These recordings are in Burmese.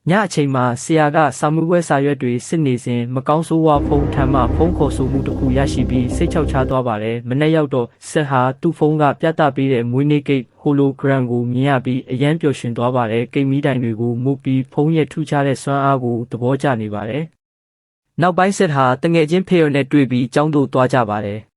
ညအချိန်မှာဆရာကစာမှုပွဲစာရွက်တွေစစ်နေစဉ်မကောင်းဆိုးဝါးဖုန်းထမ်းမှဖုန်းခေါ်ဆိုမှုတစ်ခုရရှိပြီးစိတ်ချောက်ချသွားပါတယ်။မနေ့ရောက်တော့ဆက်ဟာသူ့ဖုန်းကပြသပေးတဲ့မွေးနေ့ကိတ်ဟိုလိုဂရမ်ကိုမြင်ရပြီးအရန်ပျော်ရွှင်သွားပါတယ်။ကိတ်မီတိုင်တွေကိုမုတ်ပြီးဖုန်းရဲ့ထူးခြားတဲ့စွမ်းအားကိုသဘောကျနေပါတယ်။နောက်ပိုင်းဆက်ဟာတငယ်ချင်းဖေရနဲ့တွေ့ပြီးကျောင်းသို့သွားကြပါတယ်။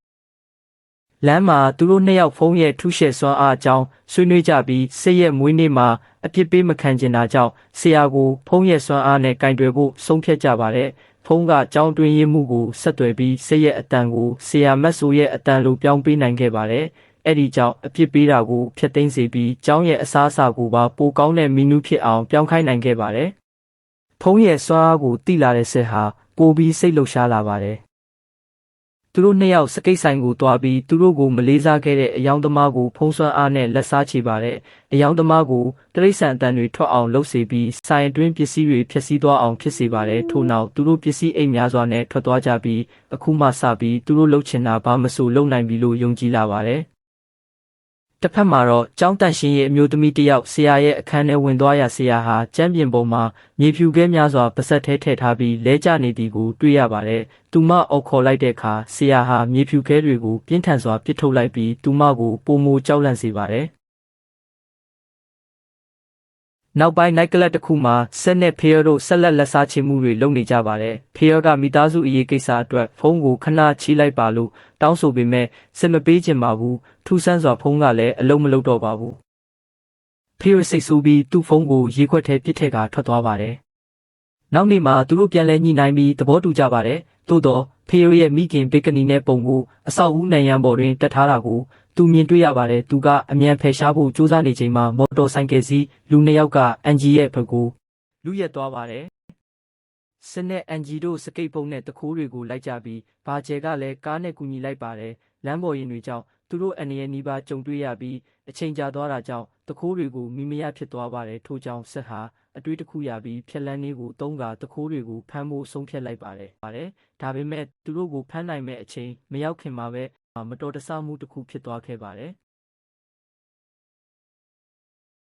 လမ်းမှာသူတို့နှစ်ယောက်ဖုန်းရဲ့ထူးရှယ်စွမ်းအားအကြောင်းဆွေးနွေးကြပြီးစိတ်ရဲ့မွေးနေ့မှာအပြစ်ပေးမခံကျင်တာကြောင့်ဆရာကိုဖုန်းရဲ့စွမ်းအားနဲ့ကင်တွယ်ဖို့ဆုံးဖြတ်ကြပါတယ်။ဖုန်းကကျောင်းတွင်ရေးမှုကိုဆက်သွယ်ပြီးစိတ်ရဲ့အတန်ကိုဆရာမတ်ဆိုရဲ့အတန်လိုပြောင်းပေးနိုင်ခဲ့ပါတယ်။အဲ့ဒီကြောင့်အပြစ်ပေးတာကိုဖျက်သိမ်းစေပြီးကျောင်းရဲ့အစားအစာကိုပါပိုကောင်းတဲ့မီနူးဖြစ်အောင်ပြောင်းခိုင်းနိုင်ခဲ့ပါတယ်။ဖုန်းရဲ့စွမ်းအားကိုသိလာတဲ့ဆက်ဟာပိုပြီးစိတ်လှုပ်ရှားလာပါတယ်။သူတို့နှစ်ယောက်စကိတ်ဆိုင်ကိုတွားပြီးသူတို့ကိုမလေးစားခဲ့တဲ့အယောင်သမားကိုဖုံးစွမ်းအားနဲ့လက်စားချေပါတယ်။အယောင်သမားကိုတရိษံအတန်တွေထွက်အောင်လုပ်စေပြီးဆိုင်အတွင်းပစ္စည်းတွေဖျက်ဆီးသွားအောင်ဖြစ်စေပါတယ်။ထို့နောက်သူတို့ပစ္စည်းအိမ်များစွာနဲ့ထွက်သွားကြပြီးအခုမှစပြီးသူတို့လှုပ်ချင်တာဘာမဆိုလုပ်နိုင်ပြီလို့ယုံကြည်လာပါတယ်။တစ်ဖက်မှာတော့ကျောင်းတန့်ရှင်ရဲ့အမျိုးသမီးတစ်ယောက်ဆရာရဲ့အခန်းထဲဝင်သွားရဆရာဟာကျမ်းပြင်ပေါ်မှာမြေဖြူခဲများစွာပါးစပ်ထဲထည့်ထားပြီးလဲကျနေသည်ကိုတွေ့ရပါတယ်။သူမအော်ခေါ်လိုက်တဲ့အခါဆရာဟာမြေဖြူခဲတွေကိုပြင်းထန်စွာပစ်ထုတ်လိုက်ပြီးသူမကိုပိုမိုကြောက်လန့်စေပါတယ်။နောက်ပိုင်းနိုက်ကလပ်တစ်ခုမှာဆက်နဲ့ဖေရတို့ဆက်လက်စားချေမှုတွေလုပ်နေကြပါတယ်။ဖေရကမိသားစုအရေးကိစ္စအတွက်ဖုန်းကိုခဏချီးလိုက်ပါလို့တောင်းဆိုပေမဲ့စစ်မပေးချင်ပါဘူး။ထူးဆန်းစွာဖုန်းကလည်းအလုံးမလုံးတော့ပါဘူး။ဖေရစိတ်ဆိုးပြီးသူ့ဖုန်းကိုရေခွက်ထဲပစ်ထည့်ကထွက်သွားပါတယ်။နောက်နေ့မှာသူတို့ပြန်လဲညှိနှိုင်းပြီးသဘောတူကြပါတယ်။သို့တော့ဖေရရဲ့မိခင်ဘေကနီနဲ့ပုံကိုအဆောက်အဦနိုင်ရန်ပေါ်တွင်တက်ထားတာကိုသူမြင်တွေ့ရပါတယ်။သူကအမြန်ဖယ်ရှားဖို့ကြိုးစားနေချိန်မှာမော်တော်ဆိုင်ကယ်စီးလူနှစ်ယောက်ကအန်ဂျီရဲ့ဘက်ကိုလူရက်သွားပါတယ်။စနဲ့အန်ဂျီတို့စကိတ်ပုံနဲ့တခိုးတွေကိုလိုက်ကြပြီးဘာကျဲကလည်းကားနဲ့ကူညီလိုက်ပါတယ်။လမ်းပေါ်ရင်တွေကြောင့်သူတို့အန်ရနီးပါးကြုံတွေ့ရပြီးအချိန်ကြာသွားတာကြောင့်တခိုးတွေကိုမိမရဖြစ်သွားပါတယ်။ထို့ကြောင့်ဆက်ဟာအတွေ့တစ်ခုရပြီးဖြက်လန်းလေးကိုသုံးကာတခိုးတွေကိုဖမ်းဖို့ဆုံးဖြတ်လိုက်ပါတယ်။ဒါပေမဲ့သူတို့ကိုဖမ်းနိုင်မဲ့အချိန်မရောက်ခင်မှာပဲမတော်တဆမှုတစ်ခုဖြစ်သွားခဲ့ပါတယ်။